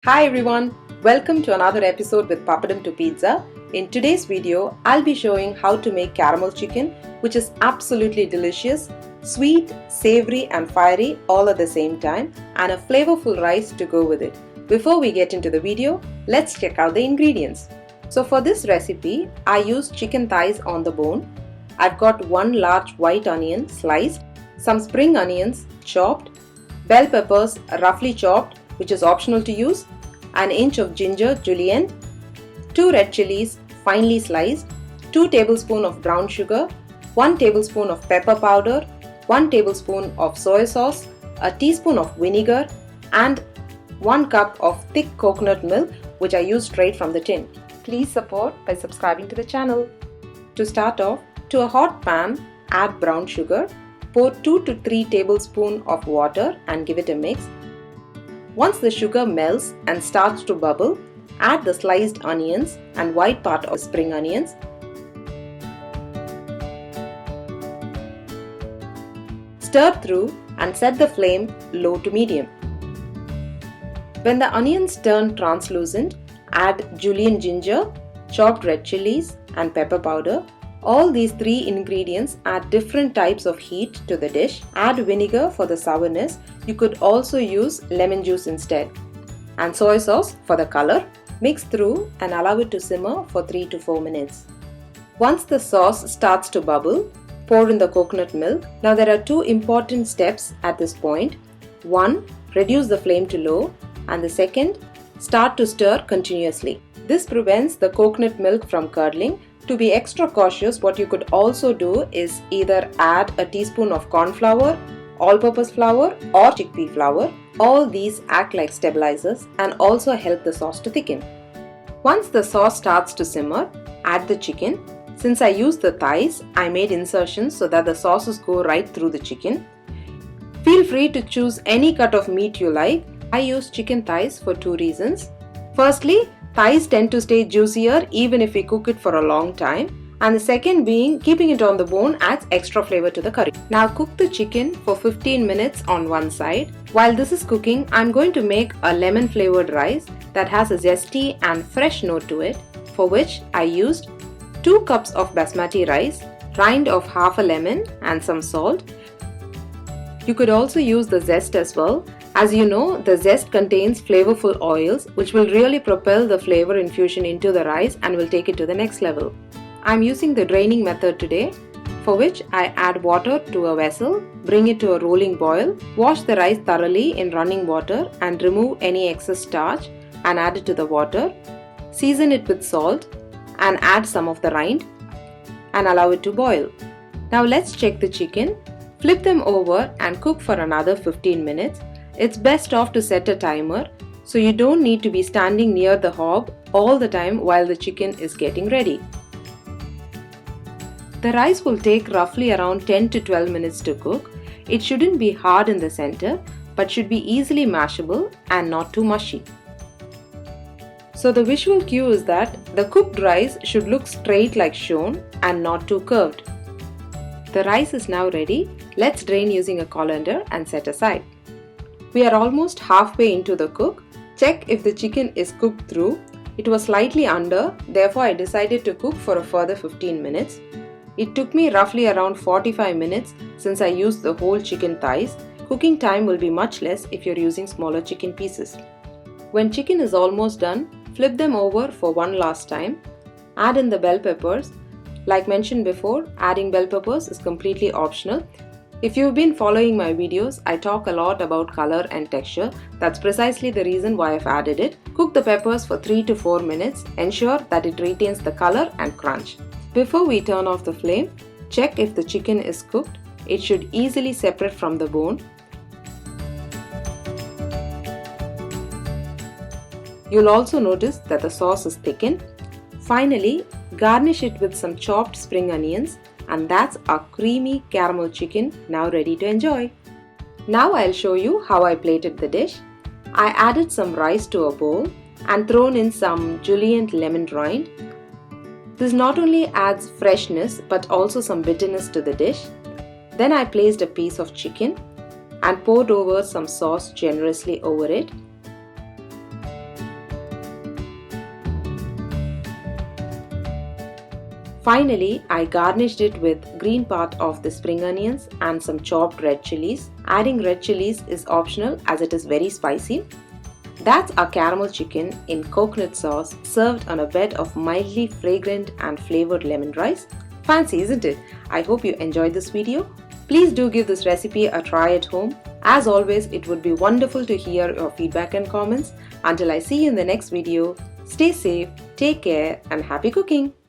Hi everyone, welcome to another episode with Papadum2pizza. In today's video, I'll be showing how to make caramel chicken, which is absolutely delicious, sweet, savory and fiery all at the same time, and a flavorful rice to go with it. Before we get into the video, let's check out the ingredients. So for this recipe, I used chicken thighs on the bone. I've got one large white onion sliced, some spring onions chopped, bell peppers roughly chopped, which is optional to use, an inch of ginger julienne, 2 red chilies finely sliced, 2 tablespoons of brown sugar, 1 tablespoon of pepper powder, 1 tablespoon of soy sauce, a teaspoon of vinegar, and 1 cup of thick coconut milk, which I use straight from the tin. Please support by subscribing to the channel. To start off, to a hot pan, add brown sugar, pour 2 to 3 tablespoons of water and give it a mix. Once the sugar melts and starts to bubble, add the sliced onions and white part of spring onions. Stir through and set the flame low to medium. When the onions turn translucent, add julienne ginger, chopped red chilies and pepper powder. All these 3 ingredients add different types of heat to the dish. Add vinegar for the sourness. You could also use lemon juice instead. And soy sauce for the color. Mix through and allow it to simmer for 3 to 4 minutes. Once the sauce starts to bubble, pour in the coconut milk. Now there are 2 important steps at this point. 1. Reduce the flame to low. And the second, start to stir continuously. This prevents the coconut milk from curdling. To be extra cautious, what you could also do is either add a teaspoon of corn flour, all-purpose flour or chickpea flour. All these act like stabilizers and also help the sauce to thicken. Once the sauce starts to simmer, add the chicken. Since I used the thighs, I made insertions so that the sauces go right through the chicken. Feel free to choose any cut of meat you like. I use chicken thighs for 2 reasons. Firstly, thighs tend to stay juicier even if we cook it for a long time, and the second being keeping it on the bone adds extra flavor to the curry. Now cook the chicken for 15 minutes on one side. While this is cooking, I'm going to make a lemon flavored rice that has a zesty and fresh note to it, for which I used 2 cups of basmati rice, rind of half a lemon and some salt. You could also use the zest as well. As you know, the zest contains flavorful oils which will really propel the flavor infusion into the rice and will take it to the next level. I'm using the draining method today, for which I add water to a vessel, bring it to a rolling boil, wash the rice thoroughly in running water and remove any excess starch and add it to the water. Season it with salt and add some of the rind and allow it to boil. Now let's check the chicken. Flip them over and cook for another 15 minutes. It's best off to set a timer so you don't need to be standing near the hob all the time while the chicken is getting ready. The rice will take roughly around 10 to 12 minutes to cook. It shouldn't be hard in the center but should be easily mashable and not too mushy. So the visual cue is that the cooked rice should look straight like shown and not too curved. The rice is now ready. Let's drain using a colander and set aside. We are almost halfway into the cook. Check if the chicken is cooked through. It was slightly under, therefore I decided to cook for a further 15 minutes. It took me roughly around 45 minutes since I used the whole chicken thighs. Cooking time will be much less if you're using smaller chicken pieces. When chicken is almost done, flip them over for one last time. Add in the bell peppers. Like mentioned before, adding bell peppers is completely optional. If you've been following my videos, I talk a lot about color and texture. That's precisely the reason why I've added it. Cook the peppers for 3 to 4 minutes. Ensure that it retains the color and crunch. Before we turn off the flame, check if the chicken is cooked. It should easily separate from the bone. You'll also notice that the sauce is thickened. Finally, garnish it with some chopped spring onions. And that's our creamy caramel chicken now ready to enjoy. Now I'll show you how I plated the dish. I added some rice to a bowl and thrown in some julienne lemon rind. This not only adds freshness but also some bitterness to the dish. Then I placed a piece of chicken and poured over some sauce generously over it. Finally, I garnished it with green part of the spring onions and some chopped red chilies. Adding red chilies is optional as it is very spicy. That's our caramel chicken in coconut sauce served on a bed of mildly fragrant and flavored lemon rice. Fancy, isn't it? I hope you enjoyed this video. Please do give this recipe a try at home. As always, it would be wonderful to hear your feedback and comments. Until I see you in the next video, stay safe, take care, and happy cooking!